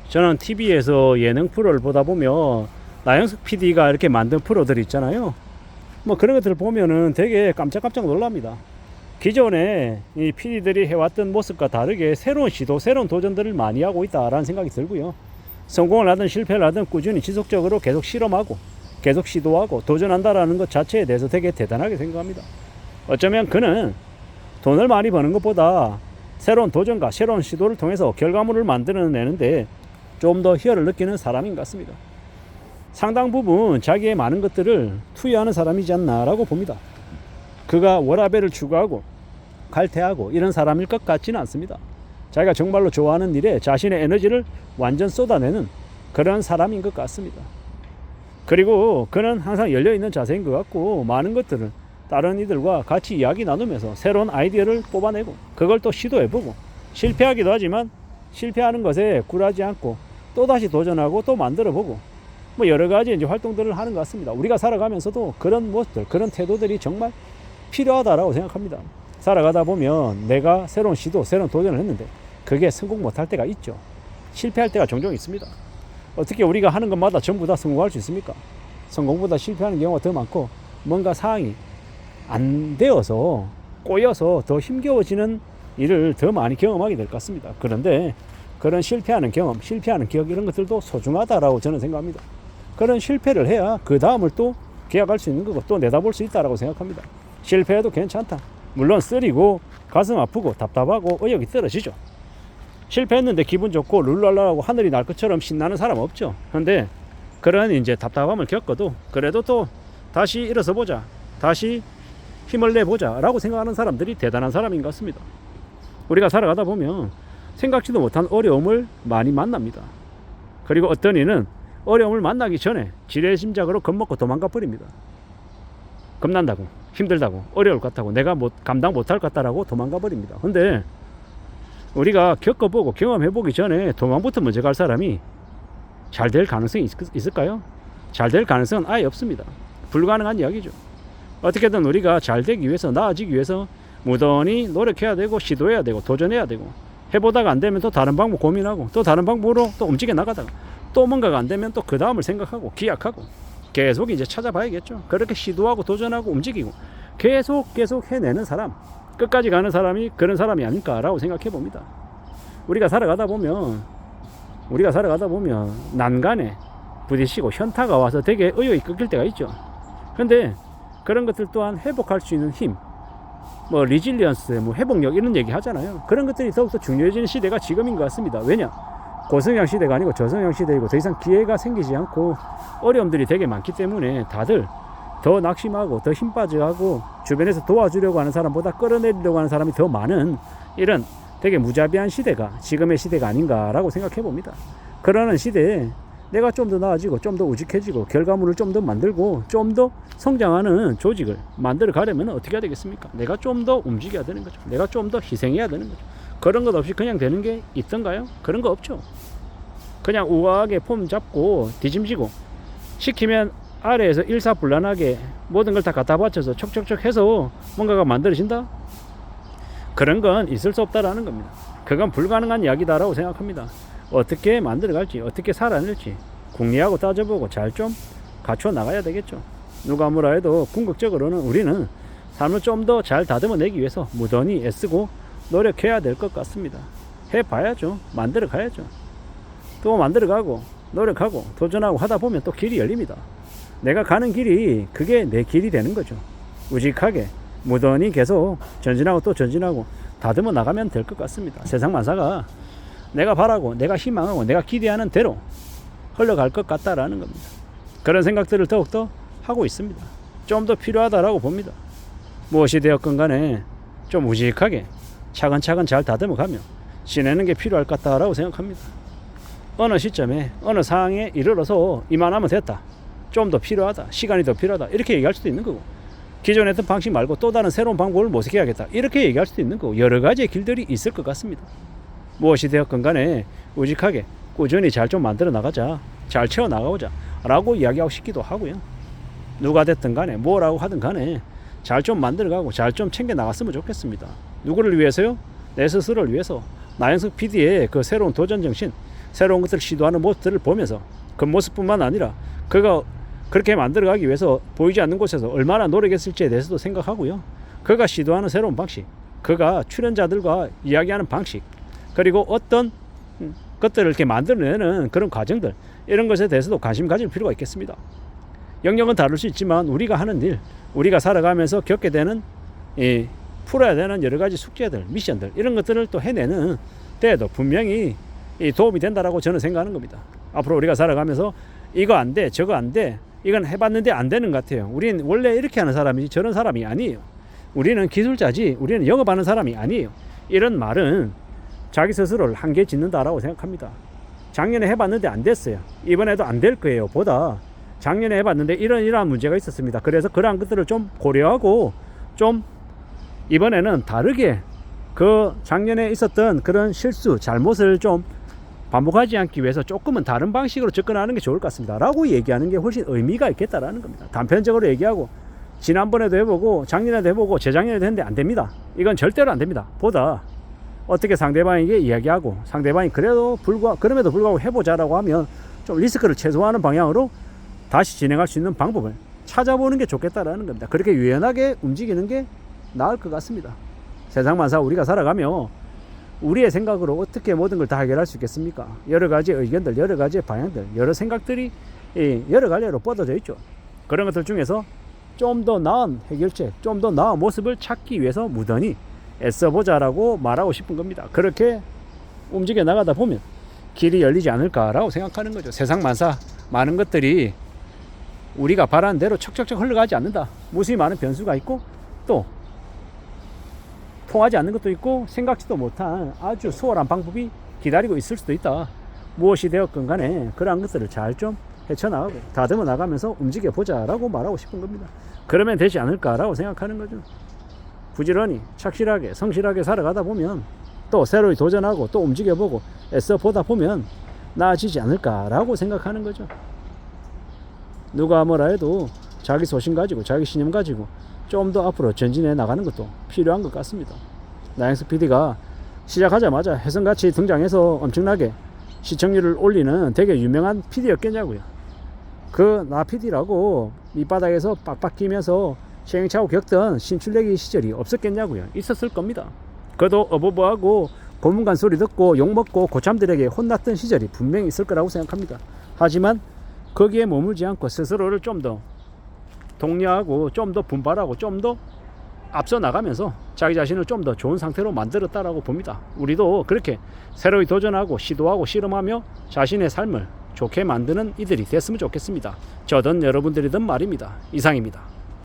저는 TV에서 예능 프로를 보다 보면 나영석 PD가 이렇게 만든 프로들 있잖아요. 뭐 그런 것들을 보면은 되게 깜짝깜짝 놀랍니다. 기존에 이 PD들이 해왔던 모습과 다르게 새로운 시도, 새로운 도전들을 많이 하고 있다라는 생각이 들고요. 성공을 하든 실패를 하든 꾸준히 지속적으로 계속 실험하고 계속 시도하고 도전한다라는 것 자체에 대해서 되게 대단하게 생각합니다. 어쩌면 그는 돈을 많이 버는 것보다 새로운 도전과 새로운 시도를 통해서 결과물을 만들어내는데 좀 더 희열을 느끼는 사람인 것 같습니다. 상당 부분 자기의 많은 것들을 투여하는 사람이지 않나라고 봅니다. 그가 워라밸을 추구하고 칼퇴하고 이런 사람일 것 같지는 않습니다. 자기가 정말로 좋아하는 일에 자신의 에너지를 완전 쏟아내는 그런 사람인 것 같습니다. 그리고 그는 항상 열려있는 자세인 것 같고 많은 것들을 다른 이들과 같이 이야기 나누면서 새로운 아이디어를 뽑아내고 그걸 또 시도해보고 실패하기도 하지만 실패하는 것에 굴하지 않고 또다시 도전하고 또 만들어보고 뭐 여러 가지 이제 활동들을 하는 것 같습니다. 우리가 살아가면서도 그런 모습들, 그런 태도들이 정말 필요하다라고 생각합니다. 살아가다 보면 내가 새로운 시도, 새로운 도전을 했는데 그게 성공 못할 때가 있죠. 실패할 때가 종종 있습니다. 어떻게 우리가 하는 것마다 전부 다 성공할 수 있습니까? 성공보다 실패하는 경우가 더 많고 뭔가 상황이 안 되어서 꼬여서 더 힘겨워지는 일을 더 많이 경험하게 될 것 같습니다. 그런데 그런 실패하는 경험, 실패하는 기억 이런 것들도 소중하다라고 저는 생각합니다. 그런 실패를 해야 그 다음을 또 계약할 수 있는 거고 또 내다볼 수 있다라고 생각합니다. 실패해도 괜찮다. 물론 쓰리고 가슴 아프고 답답하고 의욕이 떨어지죠. 실패했는데 기분 좋고 룰랄라하고 하늘이 날 것처럼 신나는 사람 없죠. 그런데 그런 이제 답답함을 겪어도 그래도 또 다시 일어서 보자. 다시 힘을 내보자 라고 생각하는 사람들이 대단한 사람인 것 같습니다. 우리가 살아가다 보면 생각지도 못한 어려움을 많이 만납니다. 그리고 어떤 이는 어려움을 만나기 전에 지레짐작으로 겁먹고 도망가 버립니다. 겁난다고, 힘들다고, 어려울 것 같다고, 내가 감당 못할 것 같다라고 도망가 버립니다. 근데 우리가 겪어보고 경험해보기 전에 도망부터 먼저 갈 사람이 잘 될 가능성이 있을까요? 잘 될 가능성은 아예 없습니다. 불가능한 이야기죠. 어떻게든 우리가 잘 되기 위해서, 나아지기 위해서 무던히 노력해야 되고 시도해야 되고 도전해야 되고 해보다가 안 되면 또 다른 방법 고민하고 또 다른 방법으로 또 움직여 나가다가 또 뭔가가 안 되면 또 그 다음을 생각하고 기약하고 계속 이제 찾아봐야겠죠. 그렇게 시도하고 도전하고 움직이고 계속 해내는 사람, 끝까지 가는 사람이 그런 사람이 아닐까라고 생각해 봅니다. 우리가 살아가다 보면 난간에 부딪히고 현타가 와서 되게 의욕이 꺾일 때가 있죠. 근데 그런 것들 또한 회복할 수 있는 힘, 뭐 리질리언스, 뭐 회복력 이런 얘기 하잖아요. 그런 것들이 더욱더 중요해지는 시대가 지금인 것 같습니다. 왜냐? 고성장 시대가 아니고 저성장 시대이고 더 이상 기회가 생기지 않고 어려움들이 되게 많기 때문에 다들 더 낙심하고 더 힘 빠져하고 주변에서 도와주려고 하는 사람보다 끌어내리려고 하는 사람이 더 많은 이런 되게 무자비한 시대가 지금의 시대가 아닌가라고 생각해 봅니다. 그러는 시대에 내가 좀 더 나아지고 좀 더 우직해지고 결과물을 좀 더 만들고 좀 더 성장하는 조직을 만들어 가려면 어떻게 해야 되겠습니까? 내가 좀 더 움직여야 되는 거죠. 내가 좀 더 희생해야 되는 거죠. 그런 것 없이 그냥 되는 게 있던가요? 그런 거 없죠. 그냥 우아하게 폼 잡고 뒤짐지고 시키면 아래에서 일사불란하게 모든 걸 다 갖다 바쳐서 척척척 해서 뭔가가 만들어진다? 그런 건 있을 수 없다라는 겁니다. 그건 불가능한 이야기다라고 생각합니다. 어떻게 만들어갈지, 어떻게 살아낼지 궁리하고 따져보고 잘 좀 갖춰 나가야 되겠죠. 누가 뭐라 해도 궁극적으로는 우리는 삶을 좀 더 잘 다듬어내기 위해서 무던히 애쓰고 노력해야 될 것 같습니다. 해봐야죠. 만들어 가야죠. 또 만들어가고 노력하고 도전하고 하다 보면 또 길이 열립니다. 내가 가는 길이 그게 내 길이 되는 거죠. 우직하게 무던히 계속 전진하고 또 전진하고 다듬어 나가면 될 것 같습니다. 세상 만사가 내가 바라고 내가 희망하고 내가 기대하는 대로 흘러갈 것 같다라는 겁니다. 그런 생각들을 더욱더 하고 있습니다. 좀 더 필요하다라고 봅니다. 무엇이 되었건 간에 좀 우직하게 차근차근 잘 다듬어가며 지내는 게 필요할 것 같다라고 생각합니다. 어느 시점에 어느 상황에 이르러서 이만하면 됐다, 좀 더 필요하다, 시간이 더 필요하다 이렇게 얘기할 수도 있는 거고, 기존에 했던 방식 말고 또 다른 새로운 방법을 모색해야겠다 이렇게 얘기할 수도 있는 거고, 여러 가지의 길들이 있을 것 같습니다. 무엇이 되었건 간에 우직하게 꾸준히 잘 좀 만들어 나가자, 잘 채워 나가보자 라고 이야기하고 싶기도 하고요. 누가 됐든 간에 뭐라고 하든 간에 잘 좀 만들어가고 잘 좀 챙겨 나갔으면 좋겠습니다. 누구를 위해서요? 내 스스로를 위해서. 나영석 PD의 그 새로운 도전 정신, 새로운 것들을 시도하는 모습들을 보면서 그 모습뿐만 아니라 그가 그렇게 만들어가기 위해서 보이지 않는 곳에서 얼마나 노력했을지에 대해서도 생각하고요. 그가 시도하는 새로운 방식, 그가 출연자들과 이야기하는 방식, 그리고 어떤 것들을 이렇게 만들어내는 그런 과정들, 이런 것에 대해서도 관심 가질 필요가 있겠습니다. 영역은 다를 수 있지만 우리가 하는 일, 우리가 살아가면서 겪게 되는 풀어야 되는 여러 가지 숙제들, 미션들, 이런 것들을 또 해내는 때에도 분명히 도움이 된다라고 저는 생각하는 겁니다. 앞으로 우리가 살아가면서 이거 안 돼, 저거 안 돼, 이건 해봤는데 안 되는 것 같아요. 우리는 원래 이렇게 하는 사람이지 저런 사람이 아니에요. 우리는 기술자지, 우리는 영업하는 사람이 아니에요. 이런 말은 자기 스스로를 한계 짓는다라고 생각합니다. 작년에 해봤는데 안 됐어요. 이번에도 안 될 거예요. 보다 작년에 해봤는데 이러한 문제가 있었습니다. 그래서 그러한 것들을 좀 고려하고 좀 이번에는 다르게 그 작년에 있었던 그런 실수, 잘못을 좀 반복하지 않기 위해서 조금은 다른 방식으로 접근하는 게 좋을 것 같습니다. 라고 얘기하는 게 훨씬 의미가 있겠다라는 겁니다. 단편적으로 얘기하고 지난번에도 해보고 작년에도 해보고 재작년에도 했는데 안 됩니다. 이건 절대로 안 됩니다. 보다 어떻게 상대방에게 이야기하고 상대방이 그럼에도 불구하고 해보자라고 하면 좀 리스크를 최소화하는 방향으로 다시 진행할 수 있는 방법을 찾아보는 게 좋겠다라는 겁니다. 그렇게 유연하게 움직이는 게 나을 것 같습니다. 세상만사 우리가 살아가며 우리의 생각으로 어떻게 모든 걸 다 해결할 수 있겠습니까? 여러 가지 의견들, 여러 가지 방향들, 여러 생각들이 여러 갈래로 뻗어져 있죠. 그런 것들 중에서 좀 더 나은 해결책, 좀 더 나은 모습을 찾기 위해서 무던히 애써보자라고 말하고 싶은 겁니다. 그렇게 움직여 나가다 보면 길이 열리지 않을까라고 생각하는 거죠. 세상만사 많은 것들이 우리가 바라는 대로 척척척 흘러가지 않는다. 무수히 많은 변수가 있고 또 통하지 않는 것도 있고 생각지도 못한 아주 수월한 방법이 기다리고 있을 수도 있다. 무엇이 되었건 간에 그러한 것들을 잘 좀 헤쳐나가고 다듬어 나가면서 움직여 보자라고 말하고 싶은 겁니다. 그러면 되지 않을까라고 생각하는 거죠. 부지런히 착실하게 성실하게 살아가다 보면 또 새로이 도전하고 또 움직여보고 애써 보다 보면 나아지지 않을까라고 생각하는 거죠. 누가 뭐라 해도 자기 소신 가지고 자기 신념 가지고 좀 더 앞으로 전진해 나가는 것도 필요한 것 같습니다. 나영석 PD가 시작하자마자 혜성같이 등장해서 엄청나게 시청률을 올리는 되게 유명한 PD였겠냐고요. 그 나 PD라고 밑바닥에서 빡빡 끼면서 시행착오 겪던 신출내기 시절이 없었겠냐고요. 있었을 겁니다. 그도 어버버하고 고문관 소리 듣고 욕먹고 고참들에게 혼났던 시절이 분명히 있을 거라고 생각합니다. 하지만 거기에 머물지 않고 스스로를 좀 더 독려하고 좀 더 분발하고 좀 더 앞서 나가면서 자기 자신을 좀 더 좋은 상태로 만들었다라고 봅니다. 우리도 그렇게 새로이 도전하고 시도하고 실험하며 자신의 삶을 좋게 만드는 이들이 됐으면 좋겠습니다. 저든 여러분들이든 말입니다. 이상입니다.